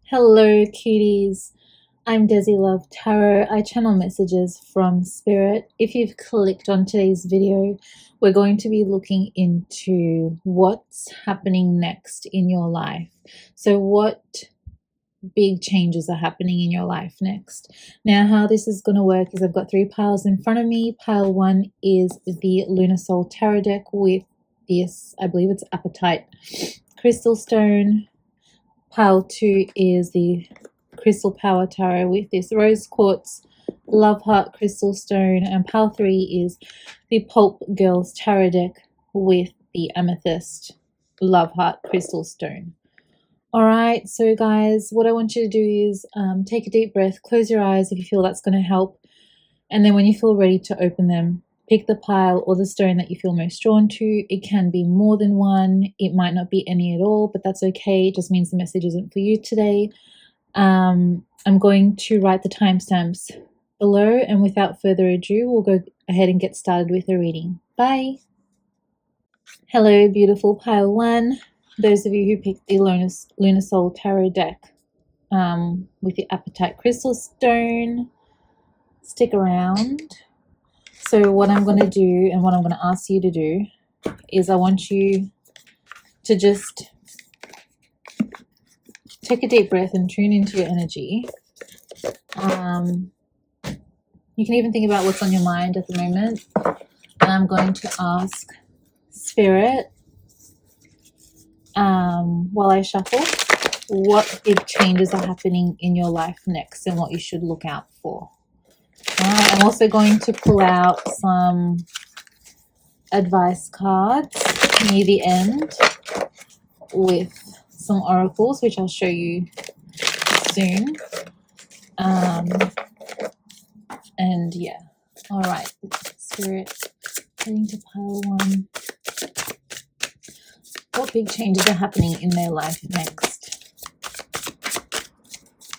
Hello, cuties. I'm Desi-Love Tarot. I channel messages from Spirit. If you've clicked on today's video, we're going to be looking into what's happening next in your life. So what big changes are happening in your life next? Now, how this is going to work is I've got 3 piles in front of me. Pile 1 is the Lunar Soul Tarot deck with this, I believe it's apatite crystal stone. Pile 2 is the Crystal Power Tarot with this Rose Quartz Love Heart Crystal Stone. And pile 3 is the Pulp Girls Tarot deck with the Amethyst Love Heart Crystal Stone. Alright, so guys, what I want you to do is take a deep breath, close your eyes if you feel that's going to help. And then when you feel ready to open them, pick the pile or the stone that you feel most drawn to. It can be more than one. It might not be any at all, but that's okay. It just means the message isn't for you today. I'm going to write the timestamps below, and without further ado, we'll go ahead and get started with the reading. Bye. Hello, beautiful pile 1. Those of you who picked the Lunar Soul Tarot deck with the apatite crystal stone, stick around. So what I'm going to do and what I'm going to ask you to do is I want you to just take a deep breath and tune into your energy. You can even think about what's on your mind at the moment. And I'm going to ask Spirit, while I shuffle, what big changes are happening in your life next and what you should look out for. Alright, I'm also going to pull out some advice cards near the end with some oracles, which I'll show you soon. And yeah, alright, Spirit, heading to pile 1. What big changes are happening in their life next?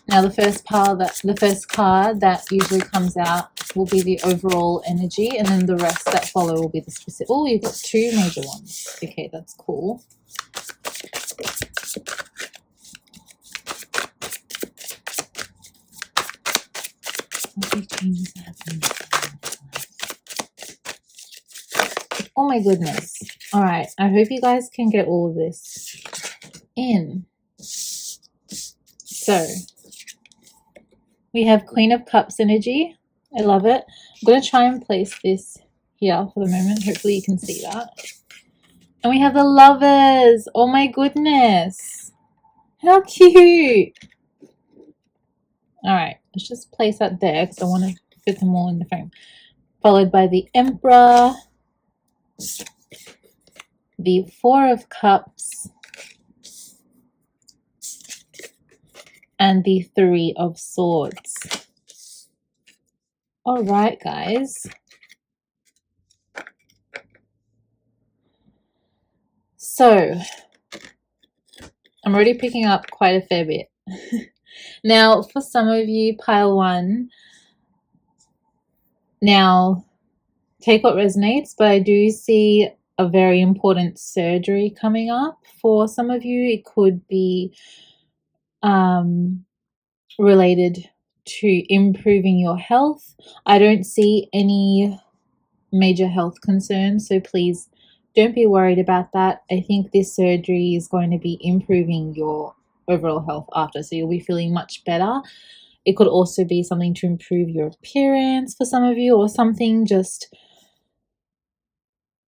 Now, the first card that usually comes out will be the overall energy, and then the rest that follow will be the specific. Oh, you've got 2 major ones. Okay, that's cool. What big changes are happening? Oh my goodness. All right, I hope you guys can get all of this in. So we have Queen of Cups energy. I love it. I'm going to try and place this here for the moment. Hopefully you can see that. And we have the Lovers. Oh my goodness. How cute. Alright, let's just place that there because I want to fit them all in the frame. Followed by the Emperor, the 4 of Cups, and the 3 of Swords. Alright, guys. So, I'm already picking up quite a fair bit. Now, for some of you, pile 1, now take what resonates, but I do see a very important surgery coming up. For some of you, it could be related to improving your health. I don't see any major health concerns, so please don't be worried about that. I think this surgery is going to be improving your overall health after, so you'll be feeling much better. It could also be something to improve your appearance for some of you, or something just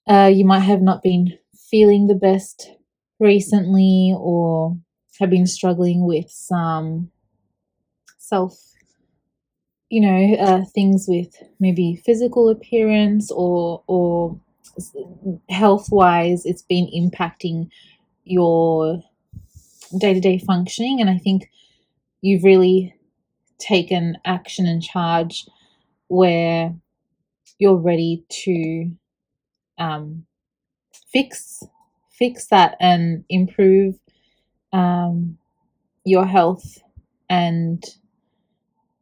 you might have not been feeling the best recently, or have been struggling with some things with maybe physical appearance or health-wise. It's been impacting your day-to-day functioning, and I think you've really taken action and charge where you're ready to fix that and improve your health and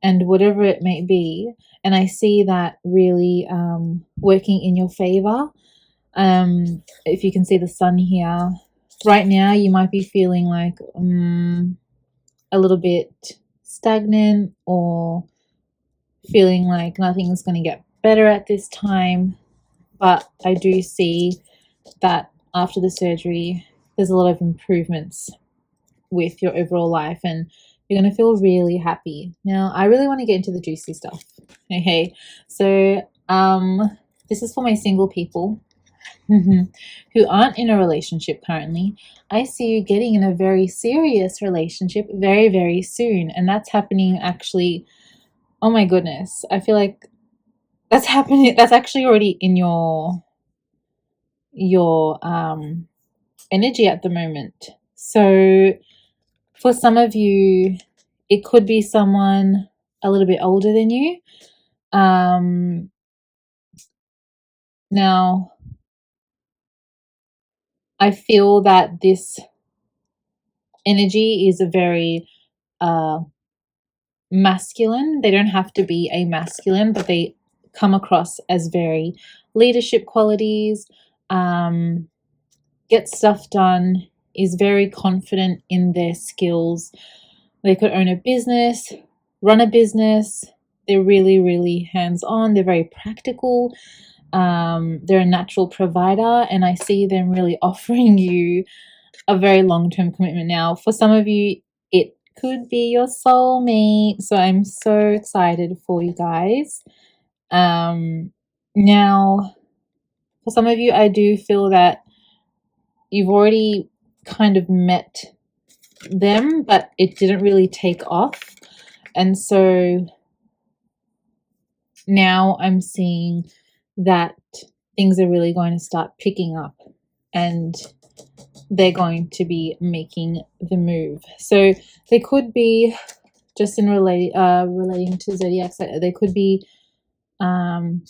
whatever it may be. And I see that really working in your favor. If you can see the sun here, right now you might be feeling like a little bit stagnant or feeling like nothing's going to get better at this time. But I do see that after the surgery, there's a lot of improvements with your overall life, and you're going to feel really happy. Now, I really want to get into the juicy stuff. Okay, so this is for my single people who aren't in a relationship currently. I see you getting in a very serious relationship very, very soon, and that's happening actually. Oh my goodness, I feel like that's happening. That's actually already in your energy at the moment. So for some of you, it could be someone a little bit older than you. Now, I feel that this energy is a very masculine. They don't have to be a masculine, but they come across as very leadership qualities, get stuff done, is very confident in their skills. They could own a business, run a business. They're really, really hands-on. They're very practical. They're a natural provider, and I see them really offering you a very long-term commitment. Now, for some of you, it could be your soulmate. So I'm so excited for you guys. Now, for some of you, I do feel that you've already kind of met them, but it didn't really take off. And so now I'm seeing that things are really going to start picking up, and they're going to be making the move. So they could be just in relating to zodiac, they could be an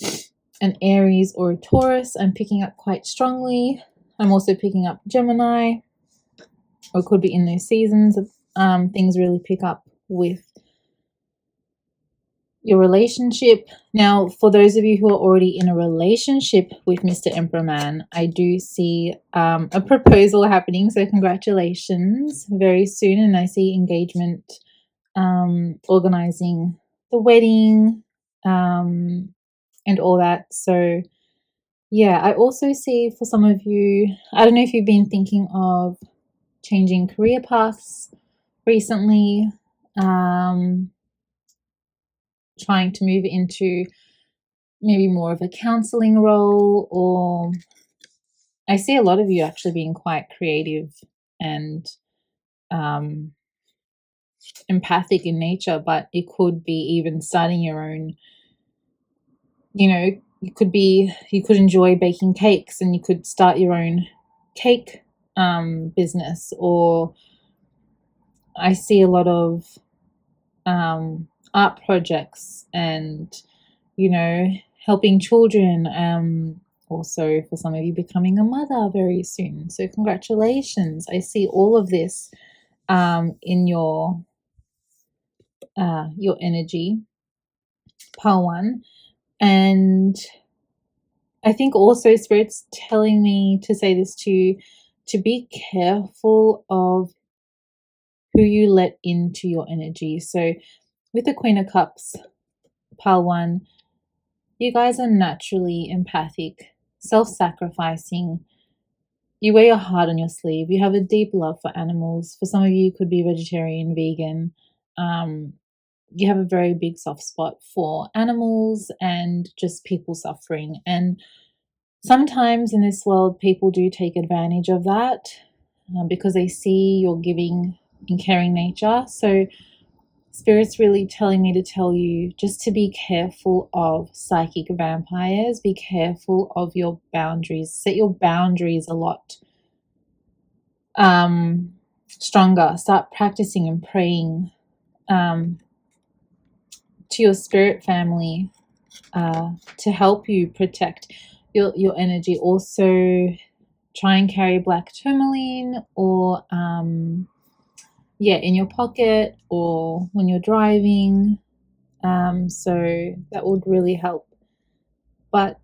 Aries or a Taurus. I'm picking up quite strongly. I'm also picking up Gemini, or it could be in those seasons. Things really pick up with your relationship. Now, for those of you who are already in a relationship with Mr. Emperor Man, I do see a proposal happening. So congratulations very soon. And I see engagement, organizing the wedding, and all that. So yeah, I also see for some of you, I don't know if you've been thinking of changing career paths recently, trying to move into maybe more of a counseling role, or I see a lot of you actually being quite creative and empathic in nature, but it could be even starting your own, you could enjoy baking cakes, and you could start your own cake business. Or I see a lot of art projects and helping children, also for some of you becoming a mother very soon. So congratulations. I see all of this in your energy, pile one. And I think also Spirit's telling me to say this to you, to be careful of who you let into your energy. So with the Queen of Cups, pile one, you guys are naturally empathic, self-sacrificing. You wear your heart on your sleeve. You have a deep love for animals. For some of you, it could be vegetarian, vegan. You have a very big soft spot for animals and just people suffering. And sometimes in this world, people do take advantage of that because they see your giving and caring nature. So Spirit's really telling me to tell you just to be careful of psychic vampires. Be careful of your boundaries. Set your boundaries a lot stronger. Start practicing and praying to your spirit family to help you protect your energy. Also, try and carry black tourmaline, or in your pocket, or when you're driving. So that would really help. But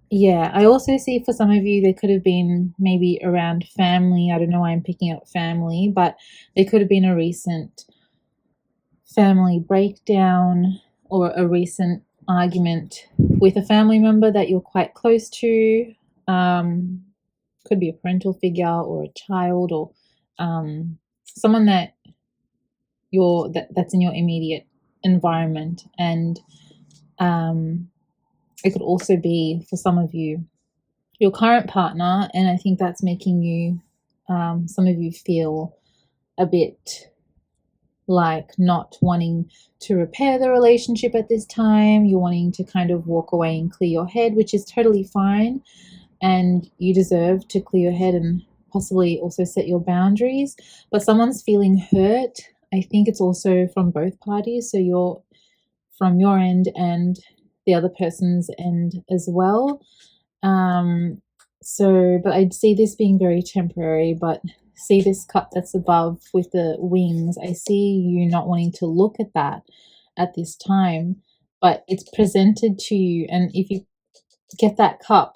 yeah, I also see for some of you, there could have been maybe around family. I don't know why I'm picking up family, but there could have been a recent family breakdown or a recent argument with a family member that you're quite close to. Could be a parental figure or a child, or someone that that's in your immediate environment. And it could also be, for some of you, your current partner, and I think that's making you, some of you, feel a bit like not wanting to repair the relationship at this time. You're wanting to kind of walk away and clear your head, which is totally fine, and you deserve to clear your head and possibly also set your boundaries. But someone's feeling hurt. I think it's also from both parties, so you're from your end and the other person's end as well. But I'd see this being very temporary. But see this cup that's above with the wings, I see you not wanting to look at that at this time, but it's presented to you, and if you get that cup,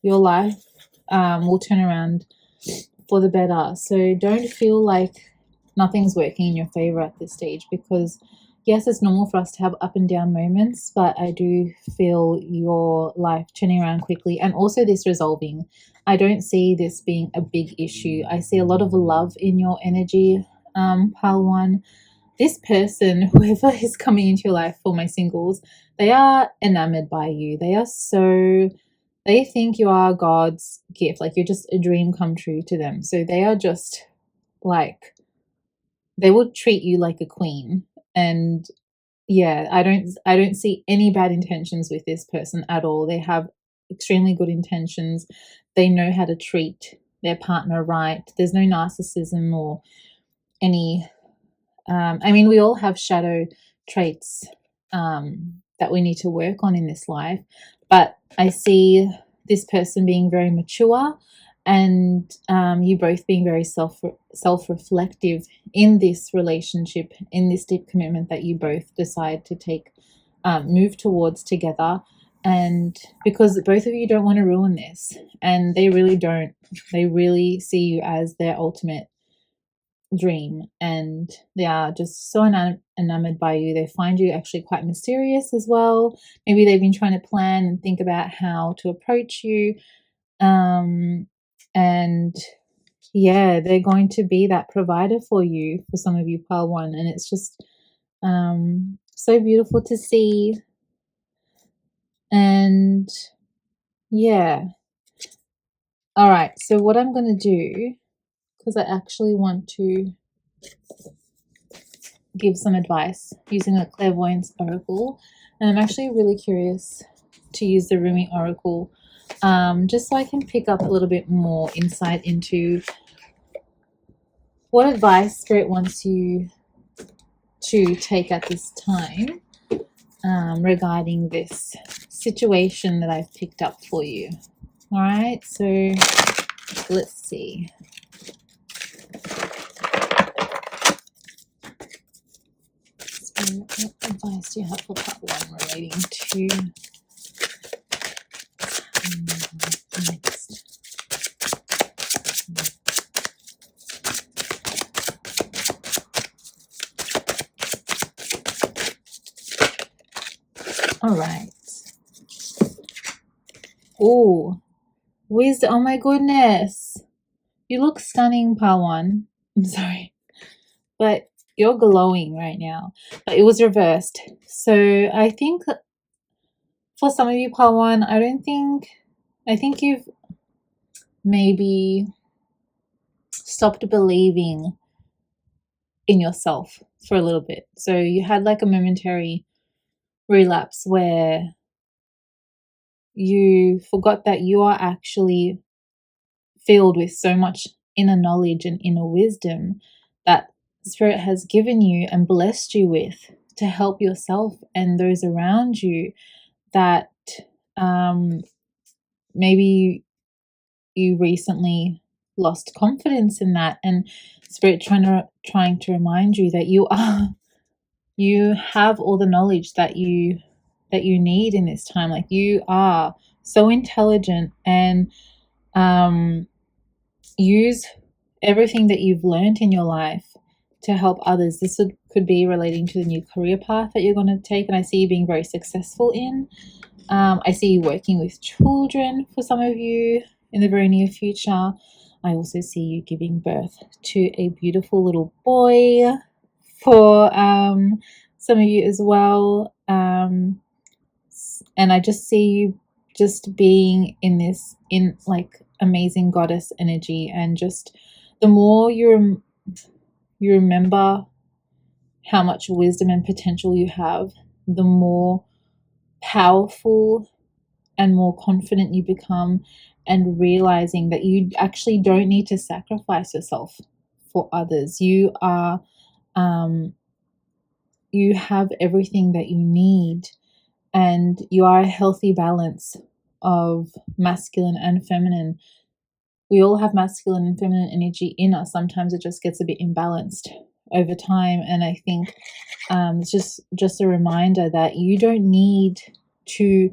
your life will turn around for the better. So don't feel like nothing's working in your favor at this stage, because yes, it's normal for us to have up and down moments, but I do feel your life turning around quickly, and also this resolving. I don't see this being a big issue. I see a lot of love in your energy, pile one. This person, whoever is coming into your life, for my singles, they are enamored by you. They think you are God's gift, like you're just a dream come true to them. So they are just like, they will treat you like a queen. And yeah, I don't see any bad intentions with this person at all. They have extremely good intentions. They know how to treat their partner right. There's no narcissism or any we all have shadow traits that we need to work on in this life, but I see this person being very mature, and you both being very self-reflective in this relationship, in this deep commitment that you both decide to take, move towards together. And because both of you don't want to ruin this, and they really don't. They really see you as their ultimate dream, and they are just so enamored by you. They find you actually quite mysterious as well. Maybe they've been trying to plan and think about how to approach you, and yeah, they're going to be that provider for you, for some of you, pile one. And it's just so beautiful to see. And yeah, all right, so what I'm going to do, because I actually want to give some advice using a Clairvoyant Oracle, and I'm actually really curious to use the Rumi Oracle, just so I can pick up a little bit more insight into what advice Spirit wants you to take at this time, regarding this situation that I've picked up for you. All right, so let's see. What advice do you have for part one relating to next? All right. Oh, wisdom. Oh my goodness. You look stunning, Pawan. I'm sorry. But you're glowing right now. But it was reversed. So I think for some of you, Pawan, I think you've maybe stopped believing in yourself for a little bit. So you had like a momentary relapse where you forgot that you are actually filled with so much inner knowledge and inner wisdom that Spirit has given you and blessed you with to help yourself and those around you, that maybe you recently lost confidence in that, and Spirit trying to remind you that you have all the knowledge that you need in this time. Like, you are so intelligent, and use everything that you've learned in your life to help others. This could could be relating to the new career path that you're going to take, and I see you being very successful in. I see you working with children for some of you in the very near future. I also see you giving birth to a beautiful little boy for some of you as well. And I just see you just being in like amazing goddess energy, and just the more you remember how much wisdom and potential you have, the more powerful and more confident you become, and realizing that you actually don't need to sacrifice yourself for others. You are you have everything that you need, and you are a healthy balance of masculine and feminine. We all have masculine and feminine energy in us. Sometimes it just gets a bit imbalanced over time, and I think it's just a reminder that you don't need to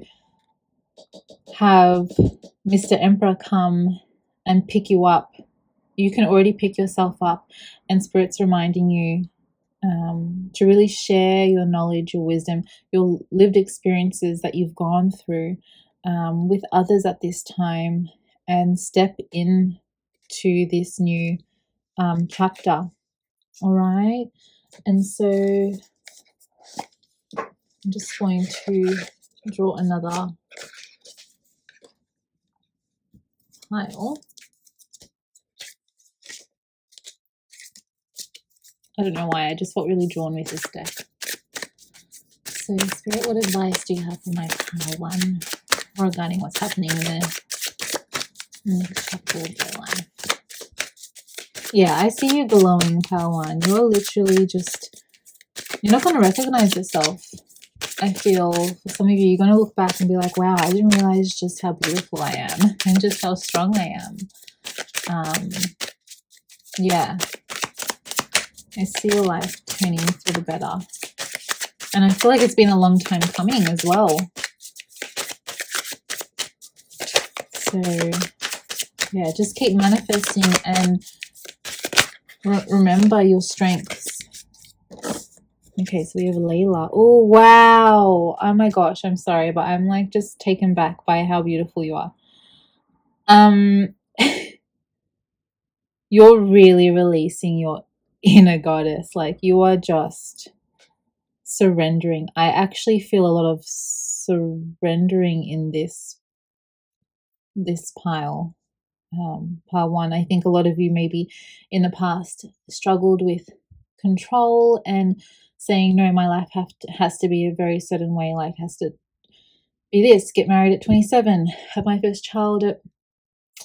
have Mr. Emperor come and pick you up. You can already pick yourself up, and Spirit's reminding you to really share your knowledge, your wisdom, your lived experiences that you've gone through with others at this time, and step in to this new chapter. All right, and so I'm just going to draw another pile. I don't know why, I just felt really drawn with this deck. So, Spirit, what advice do you have for my pile one regarding what's happening in the next chapter of their life? Yeah, I see you glowing, pile one. You're literally just, you're not going to recognize yourself. I feel for some of you, you're going to look back and be like, wow, I didn't realize just how beautiful I am and just how strong I am. Yeah. I see your life turning for the better. And I feel like it's been a long time coming as well. So, yeah, just keep manifesting and remember your strengths. Okay, so we have Layla. Oh, wow. Oh my gosh, I'm sorry, but I'm like just taken back by how beautiful you are. You're really releasing your inner goddess. Like, you are just surrendering. I actually feel a lot of surrendering in this pile. Pile one. I think a lot of you maybe in the past struggled with control and saying, no, my life has to be a very certain way, like has to be this, get married at 27, have my first child at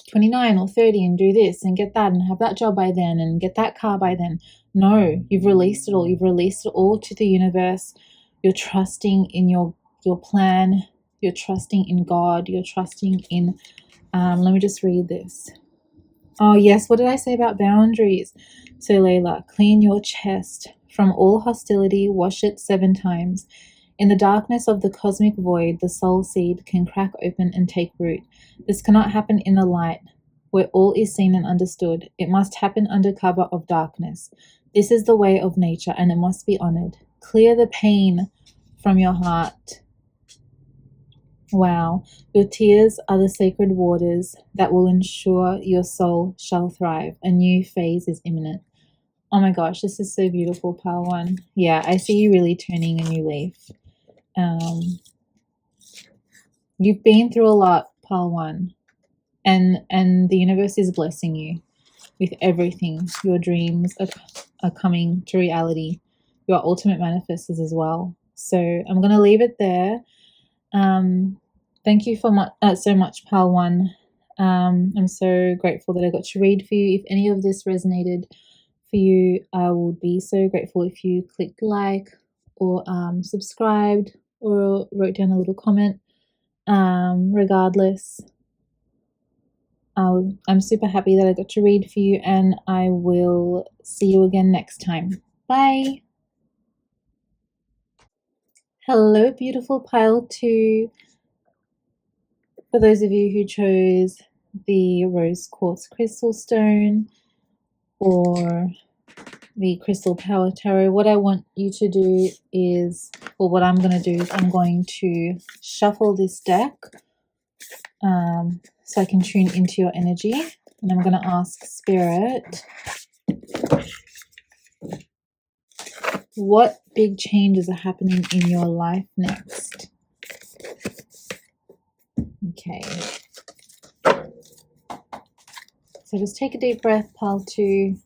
29 or 30 and do this and get that and have that job by then and get that car by then. No, you've released it all. You've released it all to the universe. You're trusting in your plan. You're trusting in God. You're trusting in, let me just read this. Oh yes, what did I say about boundaries? So Layla, clean your chest from all hostility, wash it 7 times. In the darkness of the cosmic void, the soul seed can crack open and take root. This cannot happen in the light, where all is seen and understood. It must happen under cover of darkness. This is the way of nature, and it must be honored. Clear the pain from your heart. Wow. Your tears are the sacred waters that will ensure your soul shall thrive. A new phase is imminent. Oh my gosh, this is so beautiful, pile one. Yeah, I see you really turning a new leaf. You've been through a lot, pile one, and the universe is blessing you with everything. Your dreams are coming to reality. Your ultimate manifestors as well. So I'm going to leave it there. Thank you so much, pile one. I'm so grateful that I got to read for you. If any of this resonated for you, I would be so grateful if you clicked like or subscribed or wrote down a little comment. Regardless, I'm super happy that I got to read for you, and I will see you again next time. Bye. Hello, beautiful pile 2. For those of you who chose the rose quartz crystal stone or the Crystal Power Tarot, what I want you to do is, or what I'm going to do is I'm going to shuffle this deck so I can tune into your energy. And I'm going to ask Spirit, what big changes are happening in your life next? Okay. So just take a deep breath, pile 2.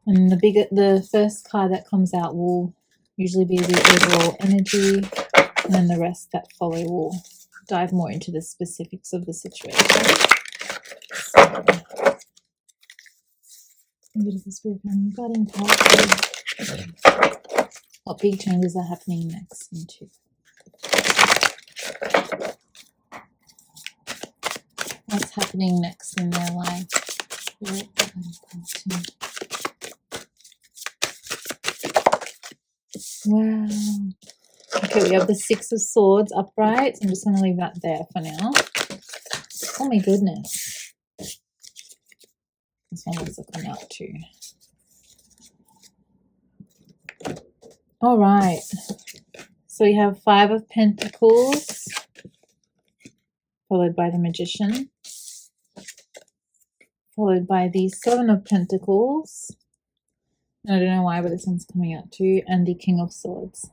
And the first card that comes out will usually be the overall energy, and then the rest that follow will dive more into the specifics of the situation. So, beautiful spirit family, guiding power. What big changes are happening next into? What's happening next in their life? Spirit, wow. Okay, we have the 6 of Swords upright. So I'm just going to leave that there for now. Oh my goodness. This one wants to come out too. All right. So we have 5 of Pentacles, followed by the Magician, followed by the 7 of Pentacles. I don't know why, but this one's coming out too, and the King of Swords.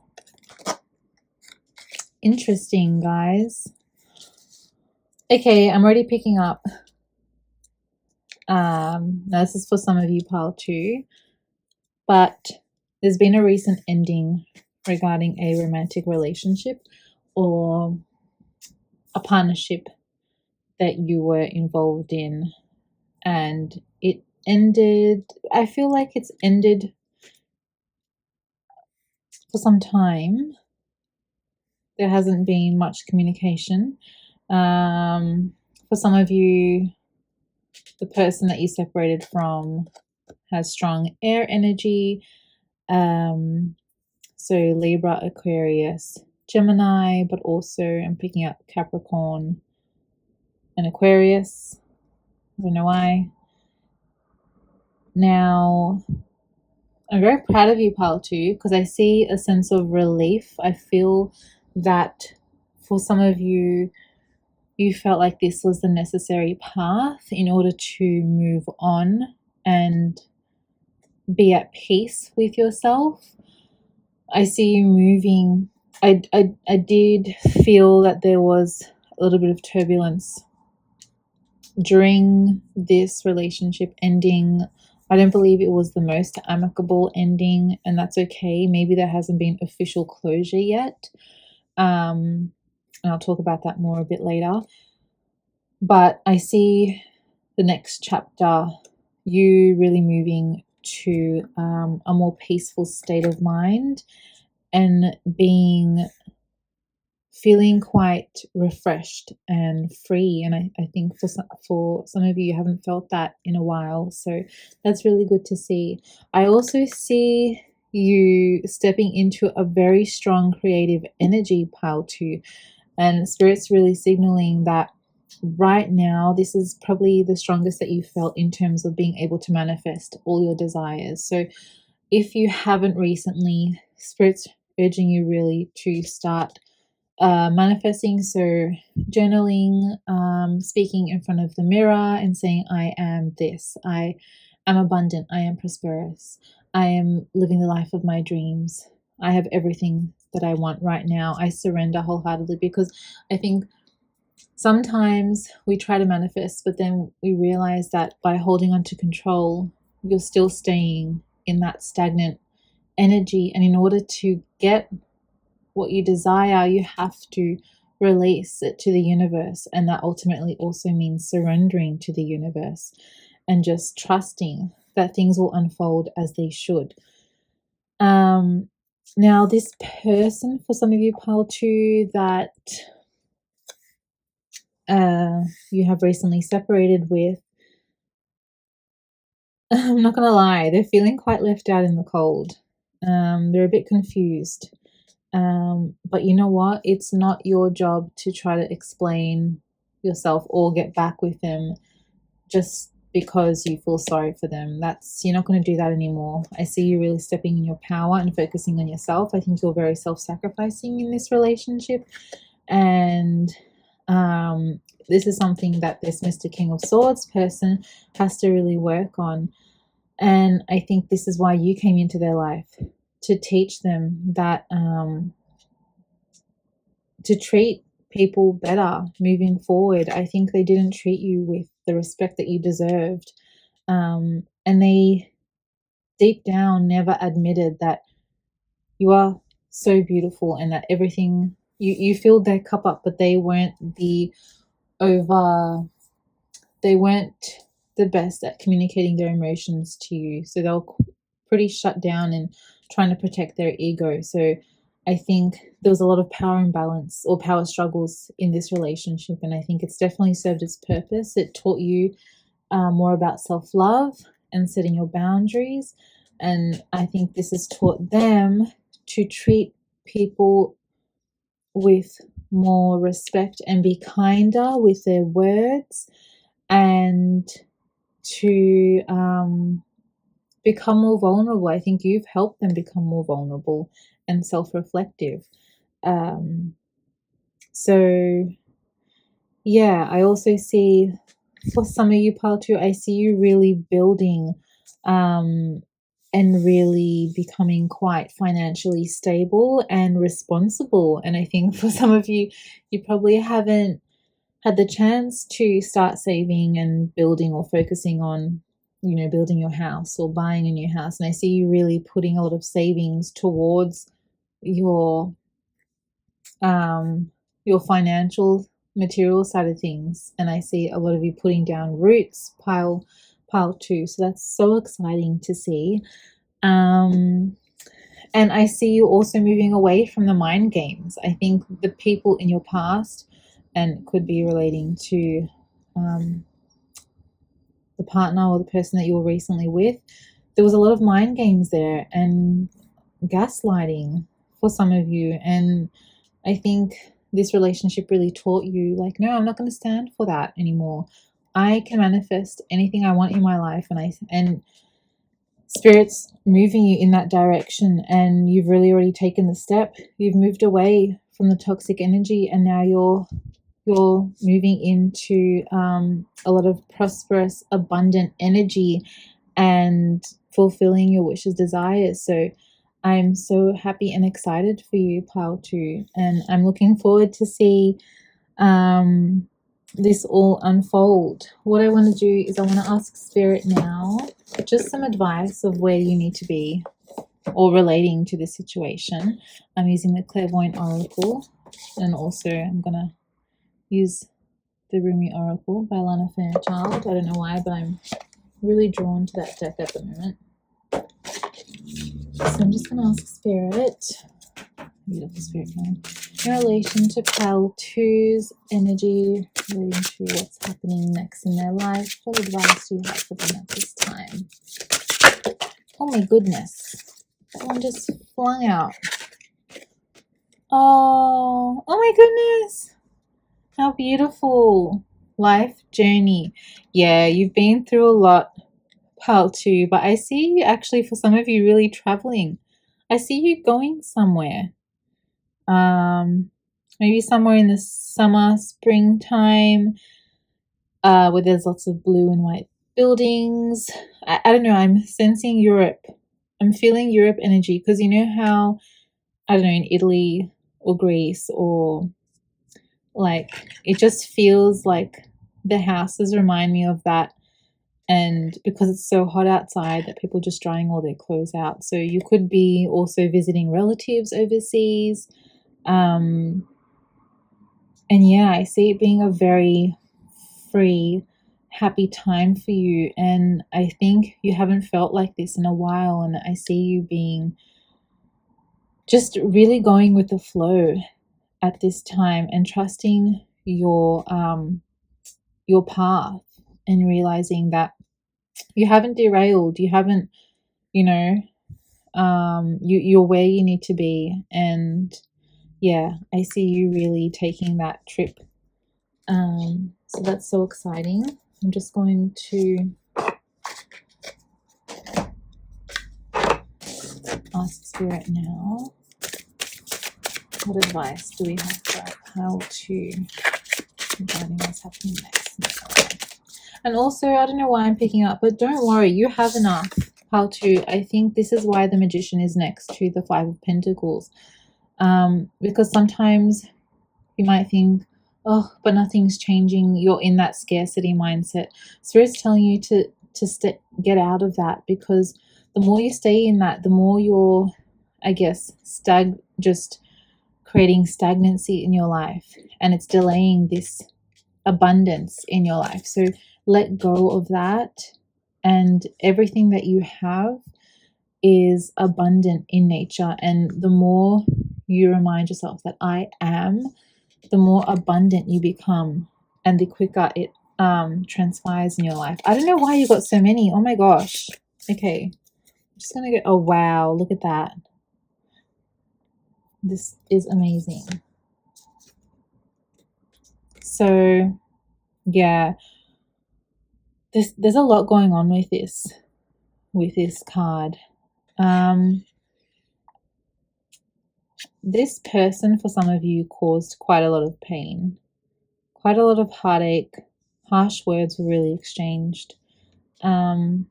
Interesting, guys. Okay, I'm already picking up. Now this is for some of you, pile 2, but there's been a recent ending regarding a romantic relationship or a partnership that you were involved in, and it ended. I feel like it's ended for some time. There hasn't been much communication. For some of you, the person that you separated from has strong air energy. So Libra, Aquarius, Gemini, but also I'm picking up Capricorn and Aquarius. I don't know why. Now, I'm very proud of you, pile 2, because I see a sense of relief. I feel that for some of you, you felt like this was the necessary path in order to move on and be at peace with yourself. I see you moving. I did feel that there was a little bit of turbulence during this relationship ending. I don't believe it was the most amicable ending, and that's okay. Maybe there hasn't been official closure yet. And I'll talk about that more a bit later. But I see the next chapter, you really moving to a more peaceful state of mind and feeling quite refreshed and free. And I think for some of you, you haven't felt that in a while. So that's really good to see. I also see you stepping into a very strong creative energy, pile 2. And Spirit's really signaling that right now, this is probably the strongest that you felt in terms of being able to manifest all your desires. So if you haven't recently, Spirit's urging you really to start manifesting. So journaling, speaking in front of the mirror and saying, I am this, I am abundant, I am prosperous, I am living the life of my dreams, I have everything that I want right now, I surrender wholeheartedly. Because I think sometimes we try to manifest, but then we realize that by holding on to control, you're still staying in that stagnant energy. And in order to get what you desire, you have to release it to the universe. And that ultimately also means surrendering to the universe and just trusting that things will unfold as they should. Now, this person, for some of you, pile 2, that you have recently separated with, I'm not going to lie, they're feeling quite left out in the cold. They're a bit confused. But you know what? It's not your job to try to explain yourself or get back with them. Just because you feel sorry for them. You're not going to do that anymore. I see you really stepping in your power and focusing on yourself. I think you're very self-sacrificing in this relationship, and this is something that this Mr. King of Swords person has to really work on. And I think this is why you came into their life, to teach them that to treat people better moving forward. I think they didn't treat you with the respect that you deserved. And they deep down never admitted that you are so beautiful and that everything, you filled their cup up, but they weren't the best at communicating their emotions to you. So they were pretty shut down and trying to protect their ego. So I think there was a lot of power imbalance or power struggles in this relationship, and I think it's definitely served its purpose. It taught you more about self-love and setting your boundaries, and I think this has taught them to treat people with more respect and be kinder with their words, and to become more vulnerable. I think you've helped them become more vulnerable and self-reflective. So yeah, I also see for some of you, Pile 2, I see you really building and really becoming quite financially stable and responsible. And I think for some of you, you probably haven't had the chance to start saving and building or focusing on, building your house or buying a new house. And I see you really putting a lot of savings towards your financial material side of things. And I see a lot of you putting down roots, pile 2. So that's so exciting to see. And I see you also moving away from the mind games. I think the people in your past, and could be relating to the partner or the person that you were recently with, there was a lot of mind games there and gaslighting for some of you. And I think this relationship really taught you, like, no, I'm not going to stand for that anymore. I can manifest anything I want in my life, and Spirit's moving you in that direction, and you've really already taken the step. You've moved away from the toxic energy, and now you're moving into a lot of prosperous, abundant energy and fulfilling your wishes, desires. So I'm so happy and excited for you, Pile 2, and I'm looking forward to see this all unfold. What I want to do is I want to ask Spirit now just some advice of where you need to be or relating to this situation. I'm using the Clairvoyant Oracle, and also I'm going to use the Rumi Oracle by Alana Fairchild. I don't know why, but I'm really drawn to that deck at the moment. So I'm just going to ask Spirit, beautiful Spirit guide, in relation to Pile 2's energy, relating to what's happening next in their life. What advice do you have for them at this time? Oh my goodness. That one just flung out. Oh my goodness. How beautiful. Life journey. Yeah, you've been through a lot, Pile 2, but I see you actually, for some of you, really traveling. I see you going somewhere. Maybe somewhere in the summer, springtime, where there's lots of blue and white buildings. I don't know, I'm sensing Europe. I'm feeling Europe energy, because you know how, I don't know, in Italy or Greece, or like, it just feels like the houses remind me of that. And because it's so hot outside, that people are just drying all their clothes out. So you could be also visiting relatives overseas. And yeah, I see it being a very free, happy time for you. And I think you haven't felt like this in a while. And I see you being just really going with the flow at this time and trusting your path, and realizing that you haven't derailed. You haven't, you're where you need to be. And yeah, I see you really taking that trip. So that's so exciting. I'm just going to ask Spirit now, what advice do we have for how to regarding what's happening next? And also, I don't know why I'm picking up, but don't worry, you have enough. How to, I think this is why the Magician is next to the Five of Pentacles. Because sometimes you might think, oh, but nothing's changing. You're in that scarcity mindset. Spirit's telling you to get out of that, because the more you stay in that, the more you're, I guess, just creating stagnancy in your life, and it's delaying this abundance in your life. So let go of that, and everything that you have is abundant in nature. And the more you remind yourself that I am, the more abundant you become, and the quicker it transpires in your life. I don't know why you got so many. Oh my gosh. Okay, I'm just gonna go. Oh wow, look at that. This is amazing. So yeah, there's a lot going on with this card. This person, for some of you, caused quite a lot of pain, quite a lot of heartache. Harsh words were really exchanged. And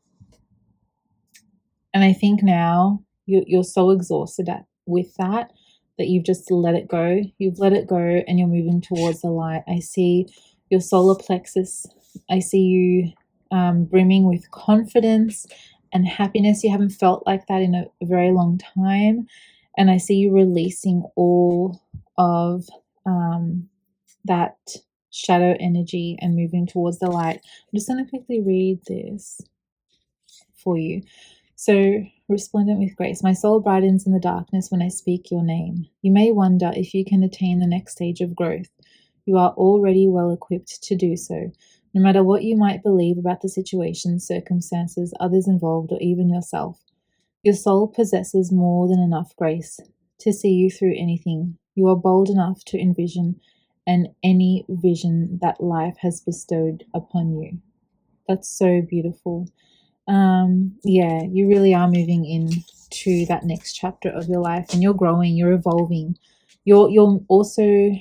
I think now you're so exhausted with that you've just let it go. You've let it go, and you're moving towards the light. I see your solar plexus. I see you brimming with confidence and happiness. You haven't felt like that in a very long time. And I see you releasing all of that shadow energy and moving towards the light. I'm just going to quickly read this for you. So, resplendent with grace, my soul brightens in the darkness when I speak your name. You may wonder if you can attain the next stage of growth. You are already well equipped to do so. No matter what you might believe about the situation, circumstances, others involved, or even yourself, your soul possesses more than enough grace to see you through anything. You are bold enough to envision any vision that life has bestowed upon you. That's so beautiful. Yeah, you really are moving into that next chapter of your life, and you're growing, you're evolving. You're also,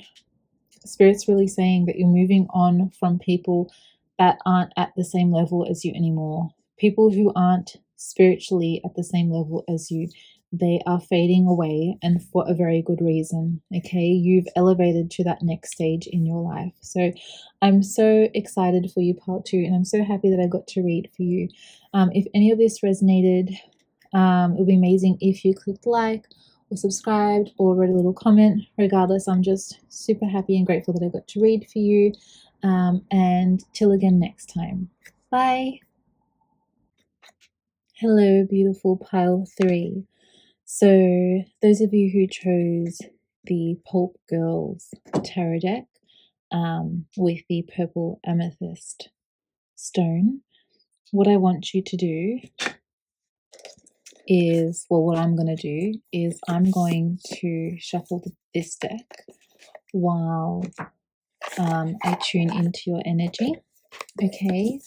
Spirit's really saying that you're moving on from people that aren't at the same level as you anymore. People who aren't spiritually at the same level as you, they are fading away, and for a very good reason. Okay, you've elevated to that next stage in your life. So I'm so excited for you, part 2, and I'm so happy that I got to read for you. If any of this resonated, it would be amazing if you clicked like or subscribed or wrote a little comment. Regardless, I'm just super happy and grateful that I got to read for you. And till again next time. Bye. Hello, beautiful pile 3. So those of you who chose the Pulp Girls tarot deck with the purple amethyst stone, what I want you to do is, well, what I'm going to do is I'm going to shuffle this deck while I tune into your energy, okay?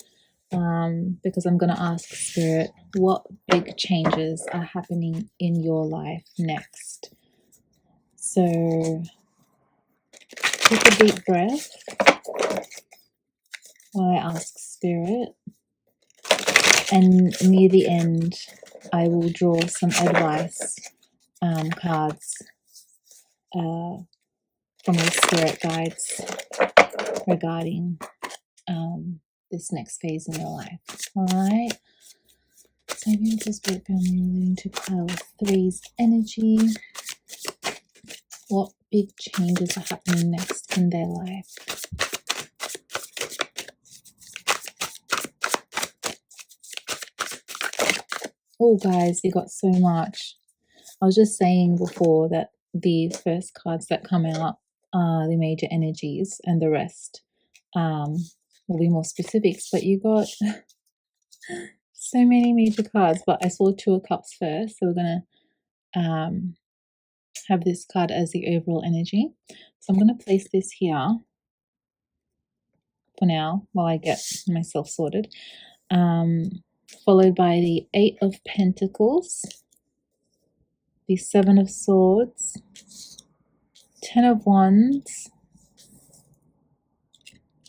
Because I'm going to ask Spirit what big changes are happening in your life next. So take a deep breath while I ask Spirit, and near the end I will draw some advice cards from the Spirit guides regarding this next phase in your life. Alright, so beautiful Spirit family, relating to pile 3's energy. What big changes are happening next in their life? Oh guys, you got so much. I was just saying before that the first cards that come out are the major energies, and the rest will be more specifics, but you got so many major cards. But I saw 2 of Cups first, so we're going to have this card as the overall energy. So I'm going to place this here for now while I get myself sorted. Followed by the 8 of Pentacles, the 7 of Swords, 10 of Wands,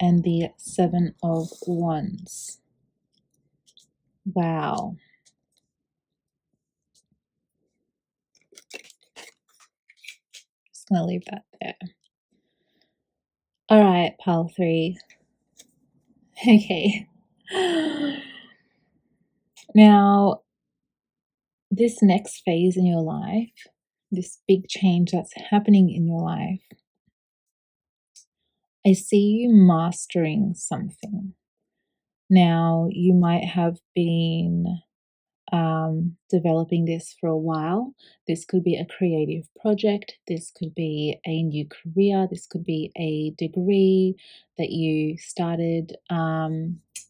and the 7 of Wands. Wow. Just going to leave that there. All right, pile 3. Okay. Now, this next phase in your life, this big change that's happening in your life, I see you mastering something. Now, you might have been developing this for a while. This could be a creative project. This could be a new career. This could be a degree that you started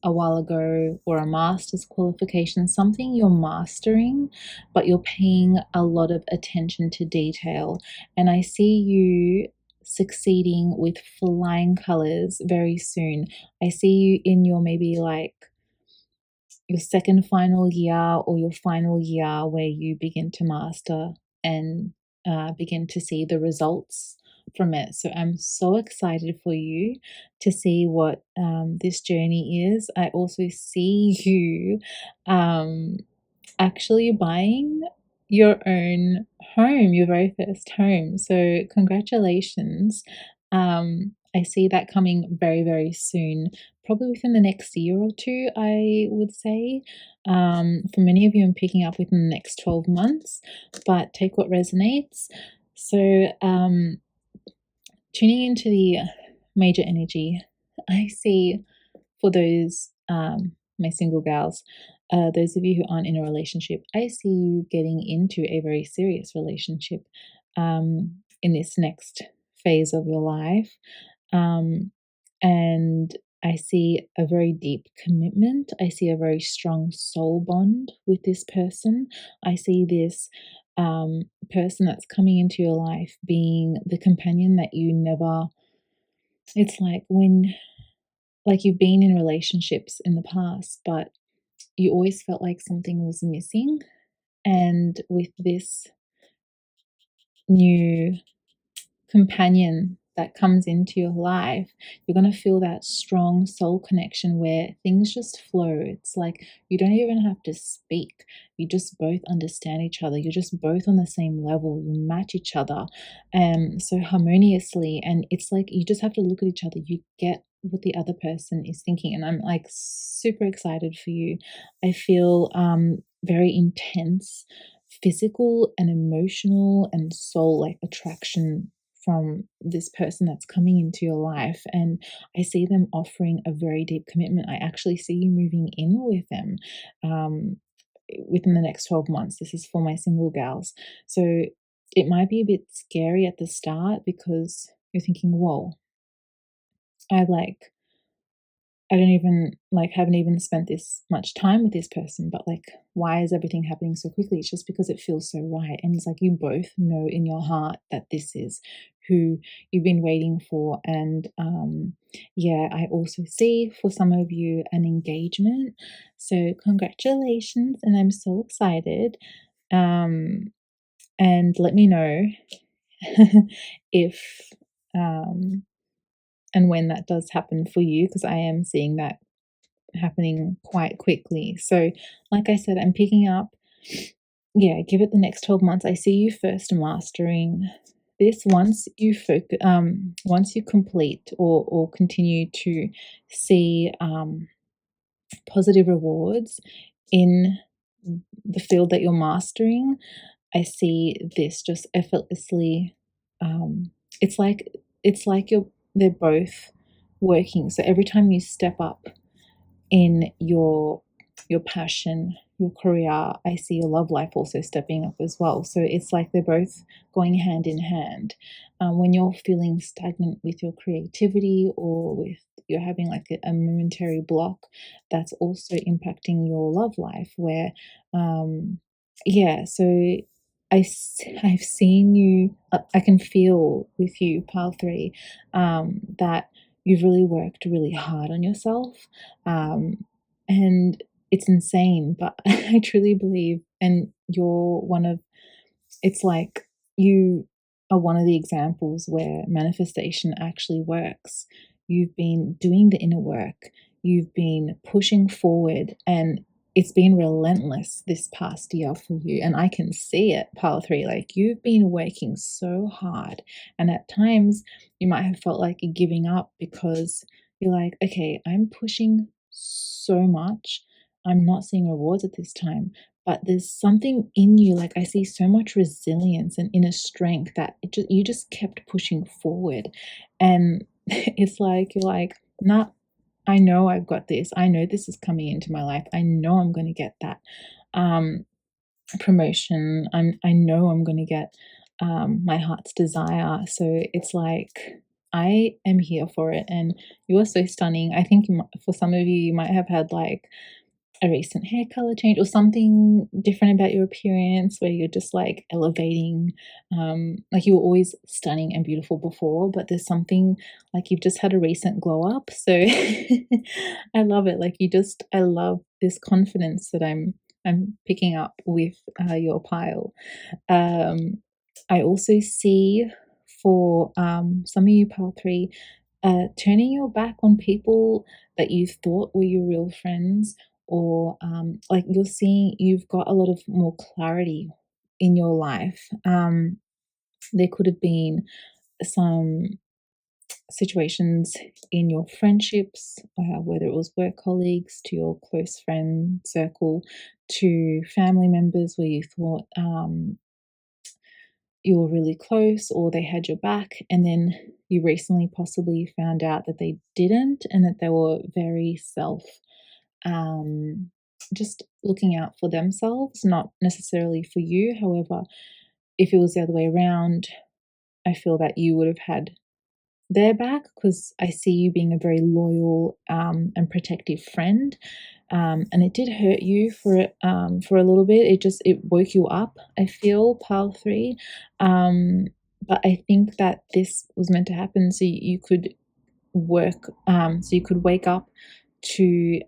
a while ago, or a master's qualification, something you're mastering, but you're paying a lot of attention to detail. And I see you succeeding with flying colors very soon. I see you in your maybe like your second final year or your final year where you begin to master and begin to see the results from it. So I'm so excited for you to see what this journey is. I also see you actually buying your own home, your very first home. So congratulations. I see that coming very, very soon, probably within the next year or two, I would say. For many of you, I'm picking up within the next 12 months, but take what resonates. So tuning into the major energy, I see for those, my single gals, those of you who aren't in a relationship, I see you getting into a very serious relationship in this next phase of your life. And I see a very deep commitment. I see a very strong soul bond with this person. I see this person that's coming into your life being the companion that you never, it's like when, like you've been in relationships in the past, but you always felt like something was missing. And with this new companion that comes into your life, you're going to feel that strong soul connection where things just flow. It's like you don't even have to speak. You just both understand each other. You're just both on the same level. You match each other so harmoniously. And it's like you just have to look at each other. You get what the other person is thinking. And I'm like super excited for you. I feel very intense physical and emotional and soul like attraction from this person that's coming into your life. And I see them offering a very deep commitment. I actually see you moving in with them within the next 12 months. This is for my single gals. So it might be a bit scary at the start because you're thinking, whoa, I don't even haven't even spent this much time with this person, but like, why is everything happening so quickly? It's just because it feels so right. And it's like you both know in your heart that this is who you've been waiting for. And yeah, I also see for some of you an engagement. So congratulations, and I'm so excited. And let me know if and when that does happen for you, because I am seeing that happening quite quickly. So like I said, I'm picking up, give it the next 12 months. I see you first mastering this once you focus, once you complete or continue to see positive rewards in the field that you're mastering. I see this just effortlessly. It's like they're both working. So every time you step up in your passion, your career, I see your love life also stepping up as well. So it's like they're both going hand in hand. When you're feeling stagnant with your creativity, or with you're having like a momentary block, that's also impacting your love life. Where so I've seen you, I can feel with you, pile 3, that you've really worked really hard on yourself, and it's insane, but I truly believe, and you're one of, it's like you are one of the examples where manifestation actually works. You've been doing the inner work, you've been pushing forward, and it's been relentless this past year for you. And I can see it, pile three. Like, you've been working so hard, and at times you might have felt like you're giving up because you're like, okay, I'm pushing so much, I'm not seeing rewards at this time, but there's something in you, like I see so much resilience and inner strength that you just kept pushing forward. And it's like you're like, nah, I know I've got this, I know this is coming into my life, I know I'm going to get that promotion, I know I'm going to get my heart's desire. So it's like, I am here for it, and you are so stunning. I think for some of you, you might have had like a recent hair color change or something different about your appearance where you're just like elevating. Like, you were always stunning and beautiful before, but there's something like you've just had a recent glow up. So I love it. Like, I love this confidence that I'm picking up with your pile. I also see for some of you pile three, turning your back on people that you thought were your real friends, or like you're seeing you've got a lot of more clarity in your life. There could have been some situations in your friendships, whether it was work colleagues, to your close friend circle, to family members, where you thought you were really close or they had your back, and then you recently possibly found out that they didn't, and that they were very just looking out for themselves, not necessarily for you. However, if it was the other way around, I feel that you would have had their back, because I see you being a very loyal and protective friend. And it did hurt you for a little bit. It woke you up, I feel, pile three. But I think that this was meant to happen so you could so you could wake up to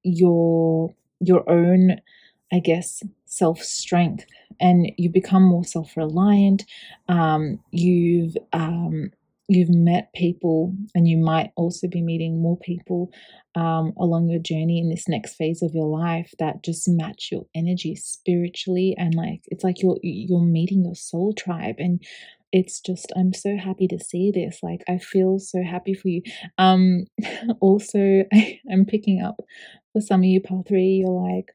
your own, I guess, self strength, and you become more self reliant. You've met people, and you might also be meeting more people along your journey in this next phase of your life that just match your energy spiritually, and like it's like you're meeting your soul tribe, and it's just, I'm so happy to see this. Like, I feel so happy for you. Also, I'm picking up for some of you, part three, you're like,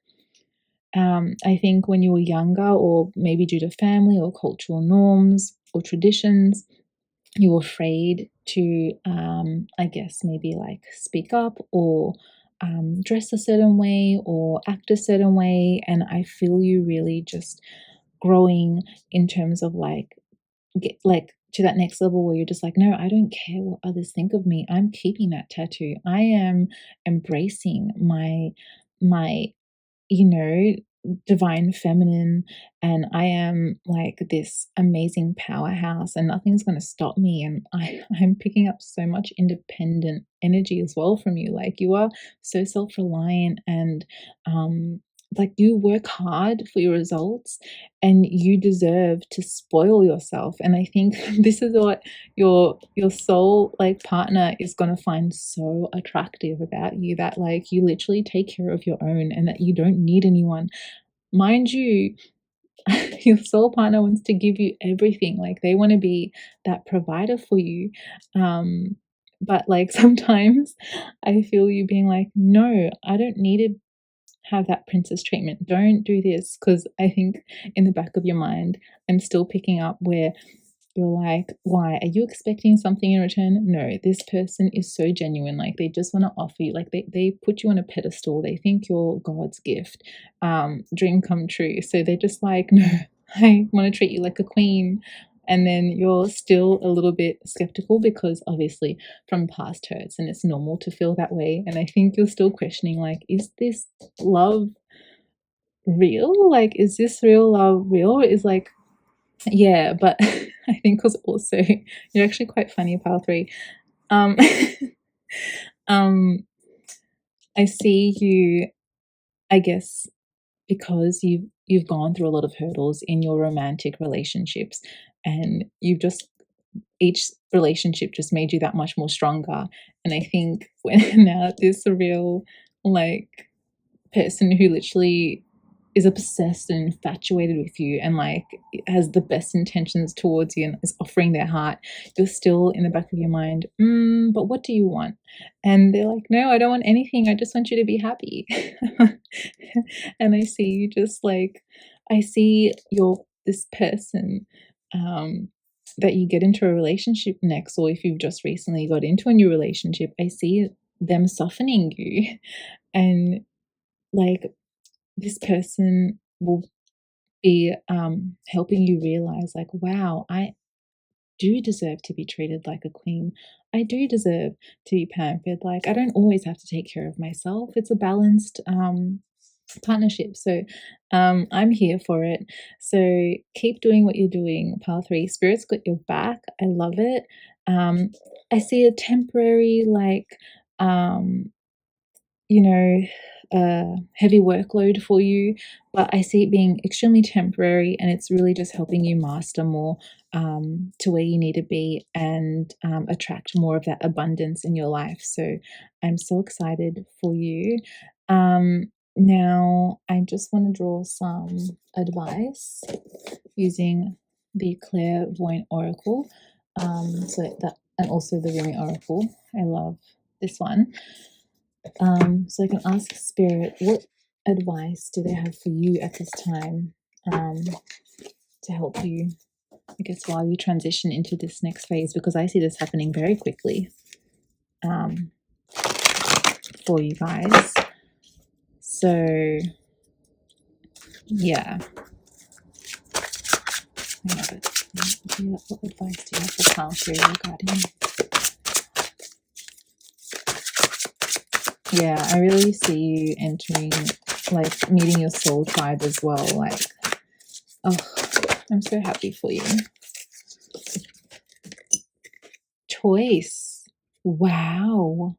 I think when you were younger, or maybe due to family or cultural norms or traditions, you were afraid to, I guess, maybe like speak up, or dress a certain way or act a certain way. And I feel you really just growing in terms of like, get like to that next level where you're just like, no, I don't care what others think of me, I'm keeping that tattoo, I am embracing my you know, divine feminine, and I am like this amazing powerhouse, and nothing's going to stop me. And I'm picking up so much independent energy as well from you. Like, you are so self-reliant, and like, you work hard for your results, and you deserve to spoil yourself. And I think this is what your soul like partner is going to find so attractive about you, that like you literally take care of your own, and that you don't need anyone. Mind you, your soul partner wants to give you everything. Like, they want to be that provider for you. But like, sometimes I feel you being like, no, I don't need to have that princess treatment, don't do this. Because I think in the back of your mind, I'm still picking up where you're like, why are you expecting something in return? No, this person is so genuine. Like, they just want to offer you, like they put you on a pedestal, they think you're God's gift, dream come true. So they're just like, no, I want to treat you like a queen. And then you're still a little bit skeptical, because obviously from past hurts, and it's normal to feel that way. And I think you're still questioning, like, is this love real? Like, is this real love real? Is like, yeah, but I think because also you're actually quite funny, pile three. Um, um, I see you, I guess, because you've gone through a lot of hurdles in your romantic relationships, and you've just each relationship just made you that much more stronger. And I think when now this real like person who literally is obsessed and infatuated with you and like has the best intentions towards you and is offering their heart, you're still in the back of your mind, but what do you want? And they're like, no, I don't want anything, I just want you to be happy. And I see you just like, I see your this person that you get into a relationship next, or if you've just recently got into a new relationship, I see them softening you. And like this person will be helping you realize, like, wow, I do deserve to be treated like a queen. I do deserve to be pampered. Like, I don't always have to take care of myself. It's a balanced partnership. So I'm here for it. So keep doing what you're doing, Pile 3. Spirit's got your back. I love it. I see a temporary, like, um, you know, heavy workload for you, but I see it being extremely temporary, and it's really just helping you master more to where you need to be and attract more of that abundance in your life. So I'm so excited for you. Now, I just want to draw some advice using the Clairvoyant Oracle, so that, and also the Rumi Oracle. I love this one. So I can ask Spirit, what advice do they have for you at this time to help you, I guess, while you transition into this next phase? Because I see this happening very quickly for you guys. So, yeah. I love it. What advice do you have for Pile 3 regarding? Yeah, I really see you entering, like, meeting your soul tribe as well. Like, oh, I'm so happy for you. Choice. Wow.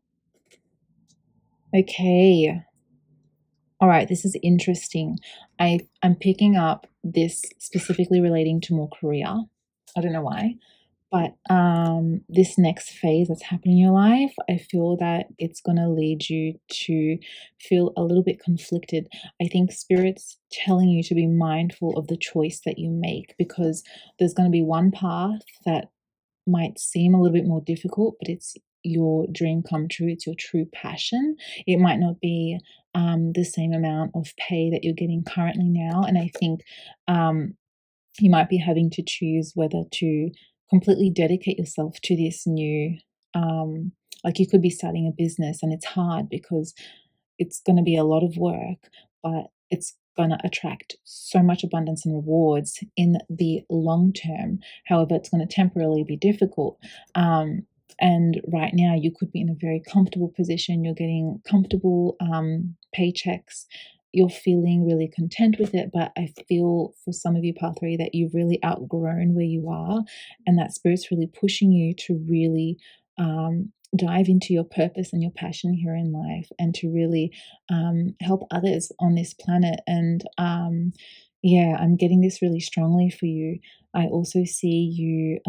Okay. All right, this is interesting. I'm picking up this specifically relating to more career. I don't know why. But this next phase that's happening in your life, I feel that it's going to lead you to feel a little bit conflicted. I think Spirit's telling you to be mindful of the choice that you make, because there's going to be one path that might seem a little bit more difficult, but it's your dream come true. It's your true passion. It might not be the same amount of pay that you're getting currently now. And I think you might be having to choose whether to completely dedicate yourself to this new, like, you could be starting a business, and it's hard because it's going to be a lot of work, but it's going to attract so much abundance and rewards in the long term. However, it's going to temporarily be difficult. And right now, you could be in a very comfortable position. You're getting comfortable paychecks. You're feeling really content with it. But I feel for some of you, Pile 3, that you've really outgrown where you are, and that Spirit's really pushing you to really dive into your purpose and your passion here in life, and to really help others on this planet. And yeah, I'm getting this really strongly for you. I also see you,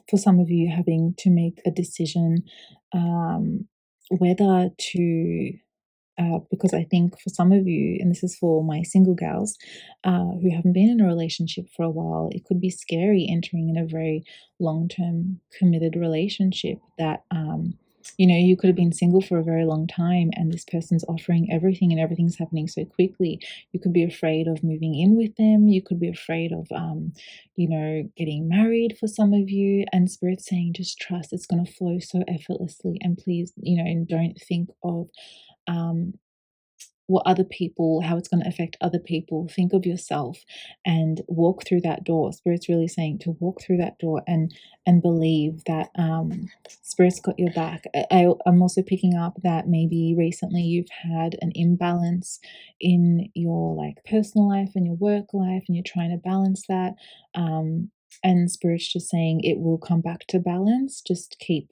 for some of you, having to make a decision whether to, because I think for some of you, and this is for my single gals who haven't been in a relationship for a while, it could be scary entering in a very long-term committed relationship that, you could have been single for a very long time, and this person's offering everything, and everything's happening so quickly. You could be afraid of moving in with them. You could be afraid of, getting married for some of you. And Spirit's saying, just trust, it's going to flow so effortlessly. And please, and don't think of what other people, how it's going to affect other people. Think of yourself and walk through that door. Spirit's really saying to walk through that door and believe that Spirit's got your back. I'm also picking up that maybe recently you've had an imbalance in your, like, personal life and your work life, and you're trying to balance that. and Spirit's just saying it will come back to balance. Just keep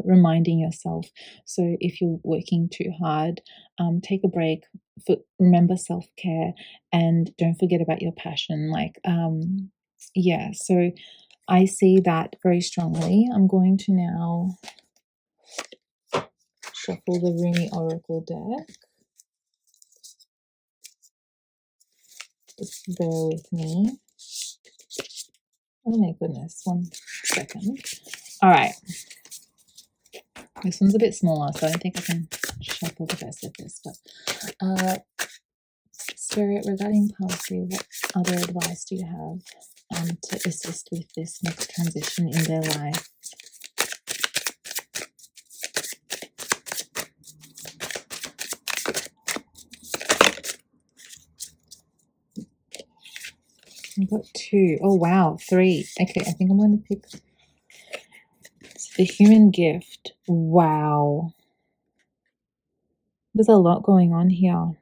reminding yourself. So if you're working too hard, take a break. Remember self-care, and don't forget about your passion. Like, yeah, so I see that very strongly. I'm going to now shuffle the Rumi Oracle deck. Just bear with me. Oh my goodness, 1 second. All right. This one's a bit smaller, so I don't think I can shuffle the best of this. But Spirit, regarding policy, what other advice do you have to assist with this next transition in their life? I've got 2. Oh wow, 3. Okay, I think I'm going to pick the human gift. Wow. There's a lot going on here.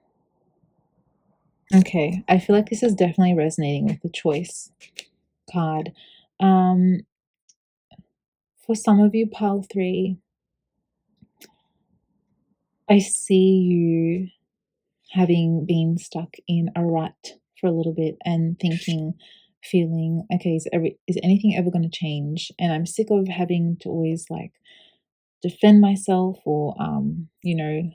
Okay, I feel like this is definitely resonating with the choice card. For some of you, pile 3, I see you having been stuck in a rut for a little bit and thinking, feeling, okay, is anything ever going to change? And I'm sick of having to always like defend myself or, you know,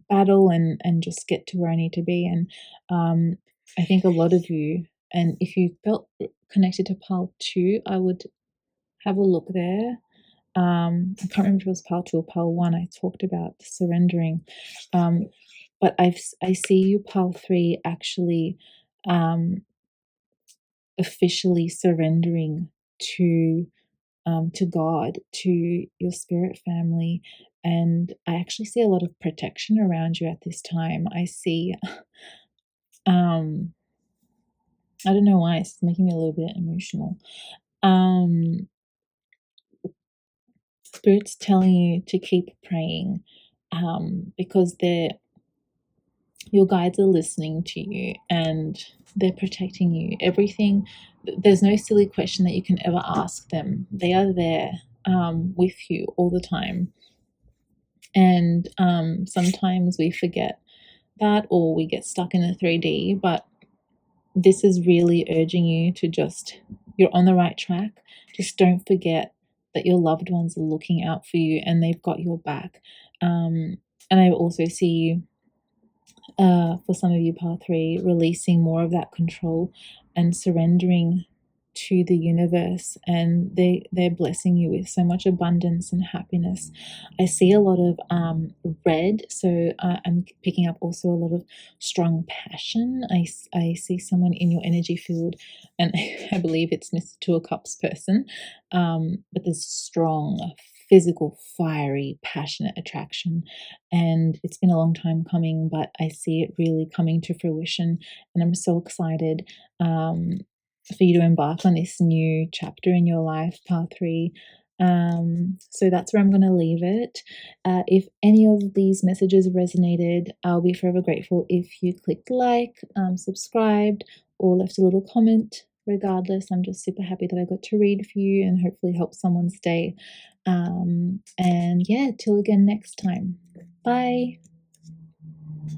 battle and just get to where I need to be. And I think a lot of you, and if you felt connected to pile 2, I would have a look there. I can't remember if it was pile 2 or pile 1. I talked about surrendering. But I see you, pile 3, actually officially surrendering to God, to your spirit family. And I actually see a lot of protection around you at this time. I see, I don't know why, it's making me a little bit emotional. Spirit's telling you to keep praying because your guides are listening to you and they're protecting you. Everything, there's no silly question that you can ever ask them. They are there with you all the time. And sometimes we forget that, or we get stuck in the 3D, but this is really urging you to you're on the right track. Just don't forget that your loved ones are looking out for you and they've got your back. And I also see you, for some of you, part 3, releasing more of that control and surrendering to the universe, and they're blessing you with so much abundance and happiness. I see a lot of red, so I'm picking up also a lot of strong passion. I see someone in your energy field, and I believe it's Mr. Two of Cups person, but there's strong physical, fiery, passionate attraction, and it's been a long time coming, but I see it really coming to fruition, and I'm so excited for you to embark on this new chapter in your life, part 3. So that's where I'm going to leave it. If any of these messages resonated, I'll be forever grateful if you clicked like, subscribed, or left a little comment. Regardless, I'm just super happy that I got to read for you and hopefully help someone's day. And yeah, till again next time. Bye.